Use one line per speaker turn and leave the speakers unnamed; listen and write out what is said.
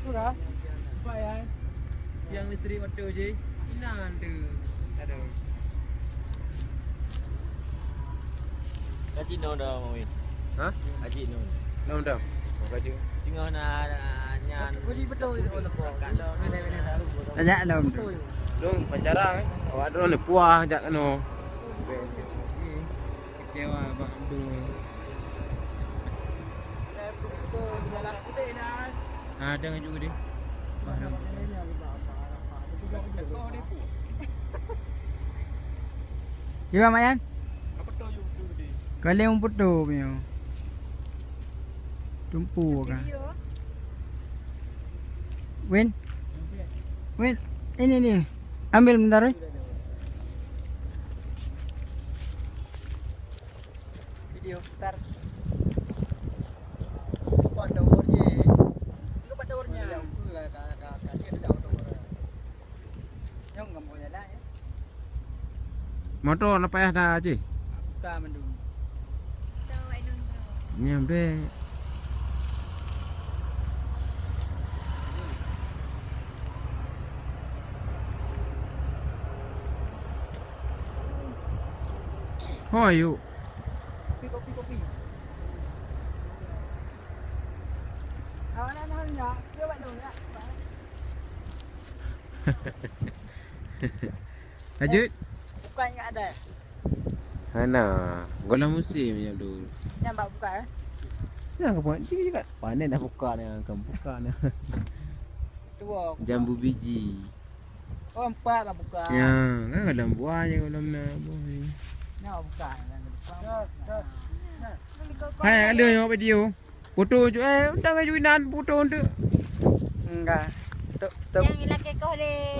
Sudah. Bayar.
Yang listrik auto je. Inan tu. Ada.
Gaji no dah mau win.
Ha?
Gaji no.
Nam dah. Gaji.
Singa na nyan.
Kuji betul itu orang tua.
Tanya dalam tu.
Dong pancarang. Awak ada orang puah jak kano. Kecewa Abang Abdul. Ada kan juga dia. Faham.
Gimana Mayan?
Apa tu you tu dia?
Kalian putu punya. Tumpu kan. Win. Win. Ini ni. Ambil bentar ni.
Video tar. Buat daurnya. Lu buat daurnya. Yang dia dah daur. Yang enggak mau ada ya.
Motor nak payah dah je.
Buka mendung.
Nyampe. Oh, you.
Kopi. Awak nak nak dia buat dong ya.
Lanjut.
Bukan enggak ada.
Mana? Golam musim je dulu.
Yang bak buka eh.
Nah, kau buat dia kat panen dah buka ni, akan buka ni.
Dua.
Jambu biji.
Oh, empat bak buka.
Ya, kan golam buah je golam nak buah ni.
Nak buka.
Hai, ada yang buat video. Foto je undang ajuinan foto untuk.
Enggak.
Yang laki kau le.